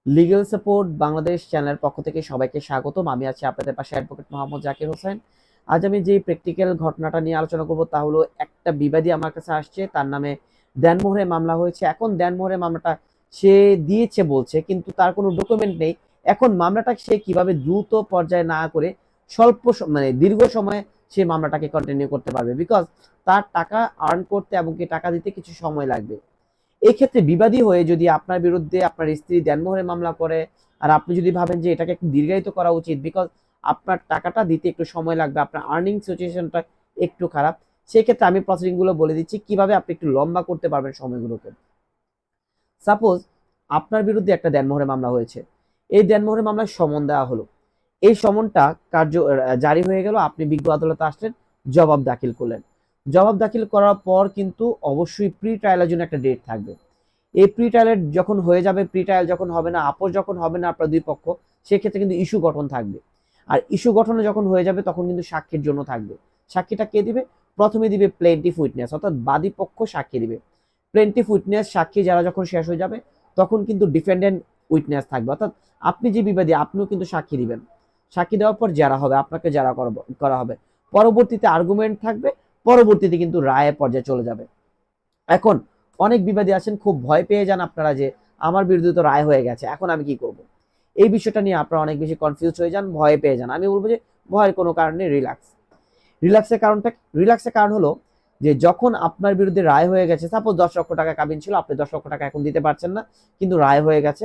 Legal support Bangladesh চ্যানেলের পক্ষ থেকে সবাইকে স্বাগতম। আমি আছি আপনাদের পাশে অ্যাডভোকেট মোহাম্মদ জাকির হোসেন। আজ আমি যে প্র্যাকটিক্যাল ঘটনাটা নিয়ে আলোচনা করব তা হলো, একটা বিবাদী আমার কাছে আসছে, তার নামে দেনমোহরে মামলা হয়েছে। এখন দেনমোহরে মামলাটা সে দিয়েছে বলছে, কিন্তু তার কোনো ডকুমেন্ট নেই। এখন মামলাটা সে কিভাবে দ্রুত পর্যায়ে না করে মানে দীর্ঘ সময়ে সে মামলাটাকে কন্টিনিউ করতে পারবে, বিকজ তার টাকা আর্ন করতে এবং কি টাকা দিতে কিছু সময় লাগবে। এই ক্ষেত্রে বিবাদী হয়ে যদি আপনার বিরুদ্ধে আপনার স্ত্রী দেনমোহরে মামলা করে, আর আপনি যদি ভাবেন যে এটাকে একটু দীর্ঘায়িত করা উচিত, বিকজ আপনার টাকাটা দিতে একটু সময় লাগবে, আপনার আর্নিং সিচুয়েশনটা একটু খারাপ, সেক্ষেত্রে আমি প্রসিডিং গুলো বলে দিচ্ছি কিভাবে আপনি একটু লম্বা করতে পারবেন সময়গুলোকে। সাপোজ আপনার বিরুদ্ধে একটা দেনমোহরে মামলা হয়েছে, এই দেনমোহরে মামলায় সমন দেওয়া হলো, এই সমনটা জারি হয়ে গেল, আপনি বিজ্ঞ আদালতে আসলেন, জবাব দাখিল করলেন। জবাব দাখিল করার পর কিন্তু অবশ্যই প্রি ট্রায়ালের জন্য একটা ডেট থাকবে। এই প্রি ট্রায়ালের যখন হয়ে যাবে, প্রি ট্রায়াল যখন হবে না, আপোষ যখন হবে না আপনার দুই পক্ষ, সেক্ষেত্রে কিন্তু ইস্যু গঠন থাকবে। আর ইস্যু গঠনে যখন হয়ে যাবে তখন কিন্তু সাক্ষীর জন্য থাকবে। সাক্ষীটা কে দিবে? প্রথমে দিবে প্লেন্টিফ উইটনেস, অর্থাৎ বাদী পক্ষ সাক্ষী দিবে। প্লেন্টিফ উইটনেস সাক্ষী যারা যখন শেষ হয়ে যাবে, তখন কিন্তু ডিফেন্ডেন্ট উইটনেস থাকবে, অর্থাৎ আপনি যে বিবাদী আপনিও কিন্তু সাক্ষী দিবেন। সাক্ষী দেওয়ার পর যারা হবে, আপনাকে যারা করা হবে, পরবর্তীতে আর্গুমেন্ট থাকবে, পরবর্তীতে কিন্তু রায়ের পর্যায়ে চলে যাবে। এখন অনেক বিবাদী আছেন, খুব ভয় পেয়ে যান আপনারা যে আমার বিরুদ্ধে তো রায় হয়ে গেছে, এখন আমি কি করব। এই বিষয়টা নিয়ে আপনারা অনেক বেশি কনফিউজ হয়ে যান, ভয় পেয়ে যান। আমি বলবো যে ভয়ের কোনো কারণ নেই, রিল্যাক্স। রিল্যাক্সের কারণ হলো যে যখন আপনার বিরুদ্ধে রায় হয়ে গেছে, সাপোজ 10 লক্ষ টাকা কাবিন ছিল, আপনি 10 লক্ষ টাকা এখন দিতে পারছেন না, কিন্তু রায় হয়ে গেছে,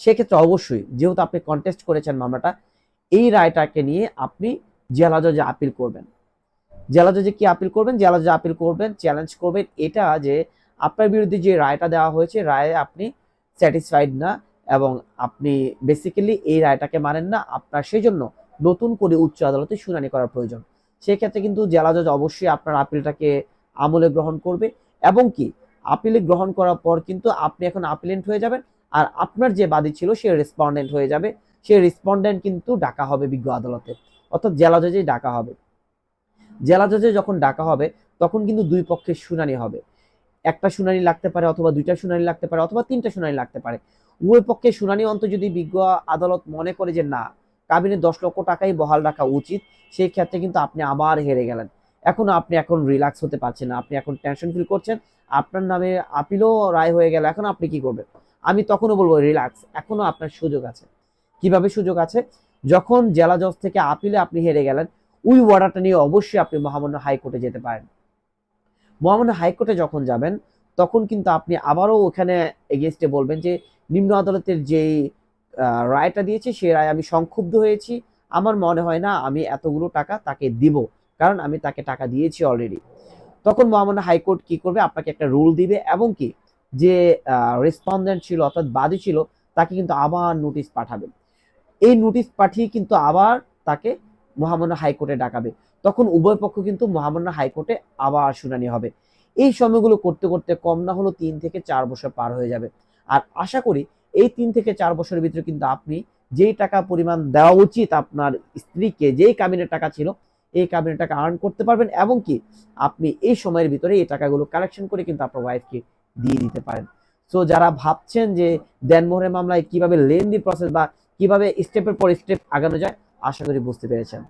সেক্ষেত্রে অবশ্যই যেহেতু আপনি কন্টেস্ট করেছেন মামলাটা, এই রায়টাকে নিয়ে আপনি জেলা জজে আপিল করবেন। জেলা জজে কি আপিল করবেন? জেলা জজে আপিল করবেন, চ্যালেঞ্জ করবেন এটা যে আপনার বিরুদ্ধে যে রায়টা দেওয়া হয়েছে, রায়ে আপনি স্যাটিসফাইড না, এবং আপনি বেসিক্যালি এই রায়টাকে মানেন না, আপনার সেই জন্য নতুন করে উচ্চ আদালতে শুনানি করার প্রয়োজন। সেক্ষেত্রে কিন্তু জেলা জজ অবশ্যই আপনার আপিলটাকে আমলে গ্রহণ করবে, এবং কি আপিলে গ্রহণ করার পর কিন্তু আপনি এখন আপিলেন্ট হয়ে যাবেন, আর আপনার যে বাদী ছিল সে রেসপন্ডেন্ট হয়ে যাবে। সেই রেসপন্ডেন্ট কিন্তু ডাকা হবে বিজ্ঞ আদালতে, অর্থাৎ জেলা জজেই ডাকা হবে। জেলা জজে যখন ডাকা হবে, তখন কিন্তু দুই পক্ষের শুনানি হবে। একটা শুনানি লাগতে পারে, অথবা দুইটা শুনানি লাগতে পারে, অথবা তিনটা শুনানি লাগতে পারে। উভয় পক্ষের শুনানি অন্ত যদি বিজ্ঞ আদালত মনে করে যে না, কাবিনের 10 লক্ষ টাকাই বহাল রাখা উচিত, সেই ক্ষেত্রে কিন্তু আপনি আবার হেরে গেলেন। আপনি এখন রিল্যাক্স হতে পারছেন না, আপনি এখন টেনশন ফিল করছেন, আপনার নামে আপিলও রায় হয়ে গেল, এখন আপনি কি করবেন? আমি তখনও বলবো রিল্যাক্স, এখনো আপনার সুযোগ আছে। কিভাবে সুযোগ আছে? যখন জেলা জজ থেকে আপিলে আপনি হেরে গেলেন, ওই অর্ডারটা নিয়ে অবশ্যই আপনি মহামান্য হাইকোর্টে যেতে পারেন। মহামান্য হাইকোর্টে যখন যাবেন, তখন কিন্তু আপনি আবারও ওখানে এগেইনস্টে বলবেন যে নিম্ন আদালতের যেই রায়টা দিয়েছে, সেই রায় আমি সংক্ষুব্ধ হয়েছি, আমার মনে হয় না আমি এতগুলো টাকা তাকে দিব, কারণ আমি তাকে টাকা দিয়েছি অলরেডি। তখন মহামান্য হাইকোর্ট কি করবে? আপনাকে একটা রুল দিবে, এবং কি যে রেসপন্ডেন্ট ছিল, অর্থাৎ বাদী ছিল, তাকে কিন্তু আবার নোটিশ পাঠাবে। এই নোটিশ পাঠিয়ে কিন্তু আবার তাকে মহামান্য হাইকোর্টে ডাকাবে। তখন উভয় পক্ষ কিন্তু মহামান্য হাইকোর্টে আবার শুনানি হবে। এই সময়গুলো করতে করতে কম না হলো 3 থেকে 4 বছর পার হয়ে যাবে। আর আশা করি এই 3 থেকে 4 বছরের ভিতরে কিন্তু আপনি যেই টাকা পরিমাণ দেওয়া উচিত আপনার স্ত্রীকে, যেই কাবিনের টাকা ছিল, এই কাবিনের টাকা আর্ন করতে পারবেন, এবং কি আপনি এই সময়ের ভিতরে এই টাকাগুলো কালেকশন করে কিন্তু আপনার ওয়াইফকে দিয়ে দিতে পারেন। সো যারা ভাবছেন যে দেনমোহরের মামলায় কিভাবে লেন্দি প্রসেস বা কিভাবে স্টেপের পর স্টেপ আগানো যায়, আশা করি বুঝতে পেরেছেন।